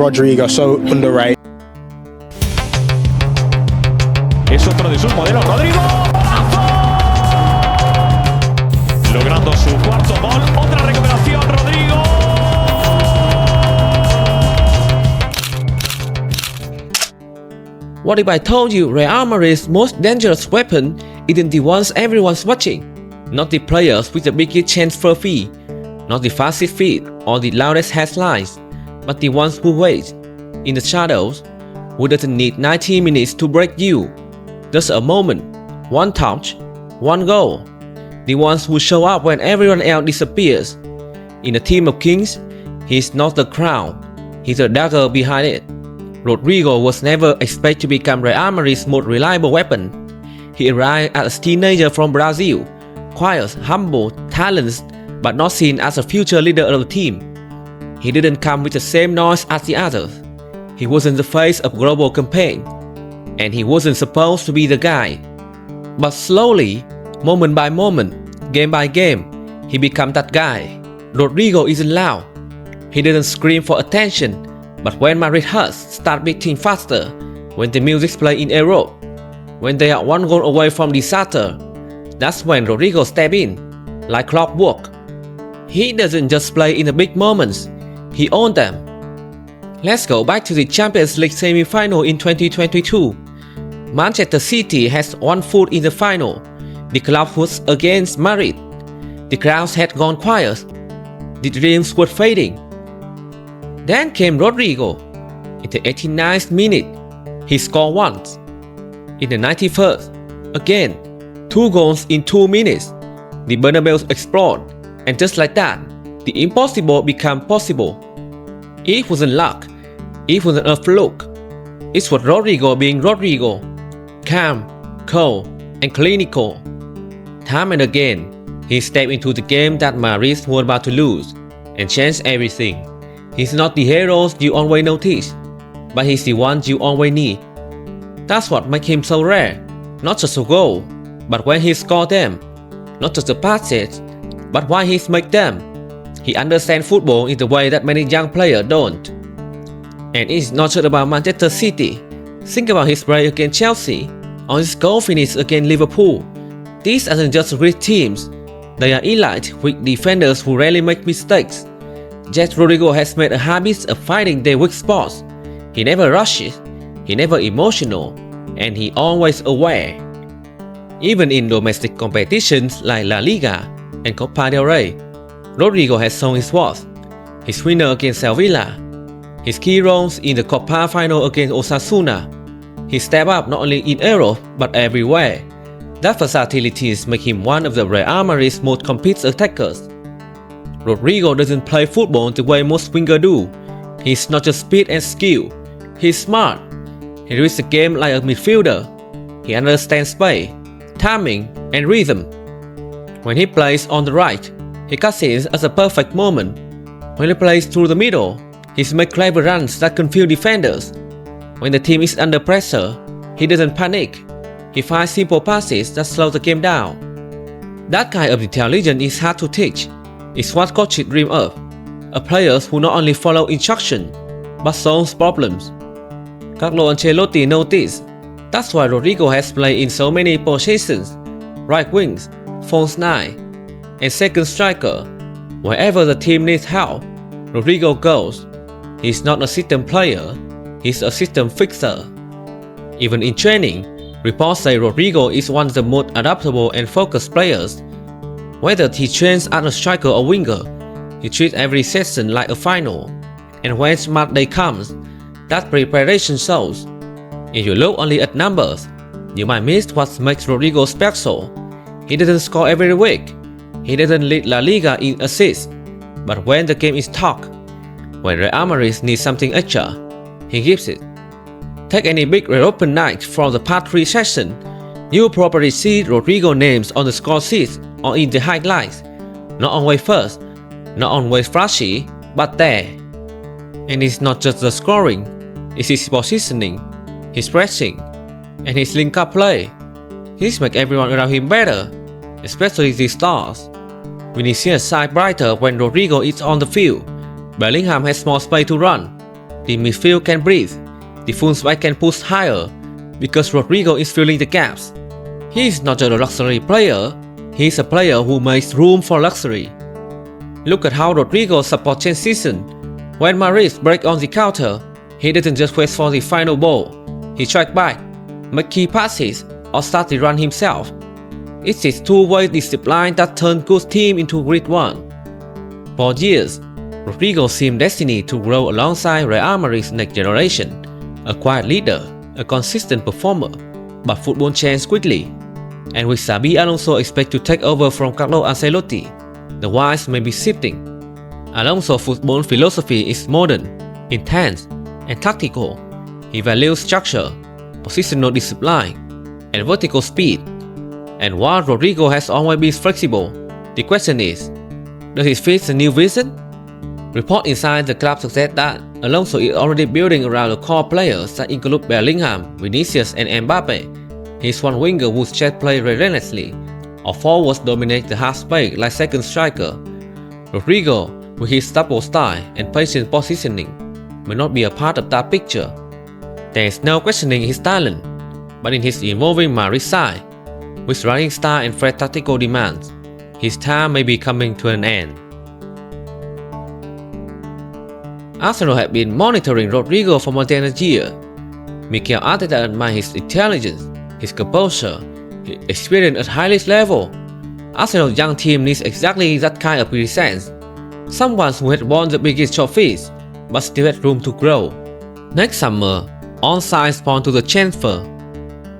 Rodrigo, so underrated. Es otro de sus modelos, Rodrigo. ¡Golazo! Logrando su cuarto gol, otra recuperación, Rodrigo. What if I told you Real Madrid's most dangerous weapon isn't the ones everyone's watching? Not the players with the biggest transfer fee, not the fastest feet or the loudest headlines, but the ones who wait in the shadows, who doesn't need 90 minutes to break you. Just a moment, one touch, one goal. The ones who show up when everyone else disappears. In a team of kings, he's not the crown, he's the dagger behind it. Rodrigo was never expected to become Real Madrid's most reliable weapon. He arrived as a teenager from Brazil, quiet, humble, talented, but not seen as a future leader of the team. He didn't come with the same noise as the others. He wasn't the face of global campaign, and he wasn't supposed to be the guy. But slowly, moment by moment, game by game, he became that guy. Rodrigo isn't loud. He didn't scream for attention, but when Madrid hearts start beating faster, when the music's play in Europe, when they are one goal away from disaster, that's when Rodrigo steps in, like clockwork. He doesn't just play in the big moments, he owns them. Let's go back to the Champions League semi-final in 2022. Manchester City has one foot in the final. The club was against Madrid. The crowds had gone quiet. The dreams were fading. Then came Rodrigo. In the 89th minute, he scored once. In the 91st, again, 2 goals in 2 minutes. The Bernabeu exploded, and just like that, the impossible became possible. It wasn't luck, it wasn't a fluke. It was Rodrigo being Rodrigo, calm, cool, and clinical. Time and again, he stepped into the game that Madrid were about to lose, and changed everything. He's not the hero you always notice, but he's the one you always need. That's what makes him so rare. Not just a goal, but when he scored them. Not just the passes, but why he makes them. He understands football in the way that many young players don't. And it's not just about Manchester City. Think about his play against Chelsea, or his goal finish against Liverpool. These aren't just great teams, they are elite with defenders who rarely make mistakes. Yet Rodrigo has made a habit of fighting their weak spots. He never rushes, he never emotional, and he always aware. Even in domestic competitions like La Liga and Copa del Rey, Rodrigo has shown his worth. His winner against Sevilla, his key roles in the Copa final against Osasuna. He stepped up not only in Europe but everywhere. That versatilities make him one of the Real Madrid's most complete attackers. Rodrigo doesn't play football the way most wingers do. He's not just speed and skill, he's smart. He reads the game like a midfielder. He understands space, timing, and rhythm. When he plays on the right, he cuts in at a perfect moment. When he plays through the middle, he makes clever runs that confuse defenders. When the team is under pressure, he doesn't panic. He finds simple passes that slow the game down. That kind of intelligence is hard to teach. It's what coaches dream of. A players who not only follow instructions, but solve problems. Carlo Ancelotti noticed. That's why Rodrigo has played in so many positions. Right wings, false 9, and second striker. Wherever the team needs help, Rodrigo goes. He's not a system player, he's a system fixer. Even in training, reports say Rodrigo is one of the most adaptable and focused players. Whether he trains as a striker or winger, he treats every session like a final. And when match day comes, that preparation shows. If you look only at numbers, you might miss what makes Rodrigo special. He doesn't score every week. He doesn't lead La Liga in assists. But when the game is tough, when Real Madrid needs something extra, he gives it. Take any big European night from the past 3 sessions, you'll probably see Rodrigo names on the score sheet or in the highlights. Not always first, not always flashy, but there. And it's not just the scoring, it's his positioning, his pressing, and his link-up play. He's make everyone around him better, especially the stars. Vinicius shines brighter when Rodrigo is on the field. Bellingham has more space to run. The midfield can breathe. The fullback can push higher because Rodrigo is filling the gaps. He is not just a luxury player, he is a player who makes room for luxury. Look at how Rodrigo supports transition. When Madrid break on the counter, he doesn't just wait for the final ball. He track back, make key passes, or start the run himself. It's this two-way discipline that turned good team into great one. For years, Rodrigo seemed destined to grow alongside Real Madrid's next generation, a quiet leader, a consistent performer. But football changed quickly, and with Xabi Alonso expected to take over from Carlo Ancelotti, the winds may be shifting. Alonso's football philosophy is modern, intense, and tactical. He values structure, positional discipline, and vertical speed. And while Rodrigo has always been flexible, the question is, does he fit the new vision? Reports inside the club suggest that Alonso is already building around the core players that include Bellingham, Vinicius, and Mbappe. He is one winger who chase play relentlessly, or forwards dominate the half space like second striker. Rodrigo, with his double style and patient positioning, may not be a part of that picture. There is no questioning his talent, but in his evolving Madrid side, with running style and fresh tactical demands, his time may be coming to an end. Arsenal have been monitoring Rodrigo for more than a year. Mikel Arteta admires his intelligence, his composure, his experience at highest level. Arsenal's young team needs exactly that kind of presence. Someone who had won the biggest trophies, but still had room to grow. Next summer, all signs point to the transfer.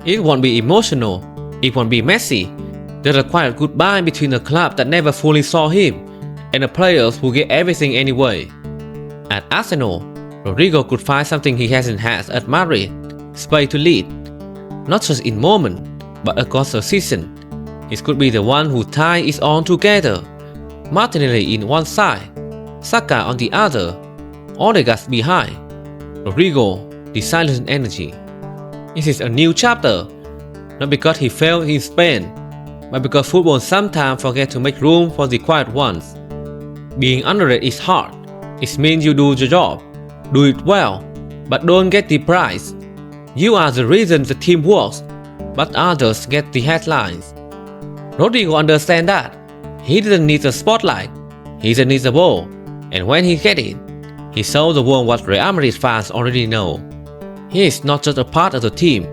It won't be emotional, it won't be messy. There's a quiet goodbye between the club that never fully saw him and the players who get everything anyway. At Arsenal, Rodrigo could find something he hasn't had at Madrid, space to lead. Not just in moment, but across the season. He could be the one who ties it all together. Martinelli in one side, Saka on the other, Odegaard behind. Rodrigo, the silent energy. This is a new chapter, not because he failed in Spain, but because football sometimes forgets to make room for the quiet ones. Being underrated is hard. It means you do your job, do it well, but don't get the prize. You are the reason the team works, but others get the headlines. Rodrigo understands that. He doesn't need the spotlight, he just needs the ball, and when he gets it, he shows the world what Real Madrid fans already know. He is not just a part of the team,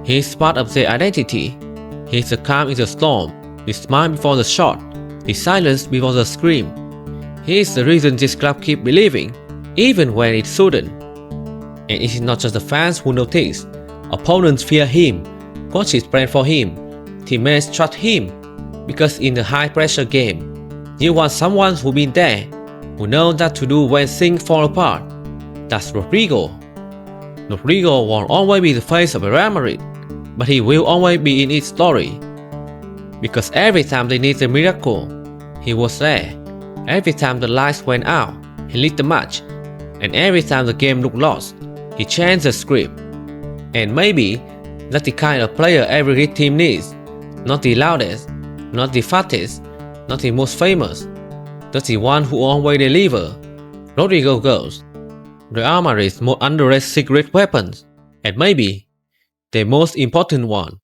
he is part of their identity. He is the calm in the storm, the smile before the shot, the silence before the scream. He is the reason this club keeps believing, even when it shouldn't. And it is not just the fans who notice. Opponents fear him, coaches plan for him, teammates trust him. Because in the high-pressure game, you want someone who's been there, who knows what to do when things fall apart. That's Rodrigo. Rodrigo won't always be the face of Real Madrid, but he will always be in its story. Because every time they need a miracle, he was there. Every time the lights went out, he lit the match. And every time the game looked lost, he changed the script. And maybe that's the kind of player every great team needs. Not the loudest, not the fastest, not the most famous. That's the one who always delivers. Rodrigo goes. Real Madrid's most underrated secret weapons, and maybe the most important one.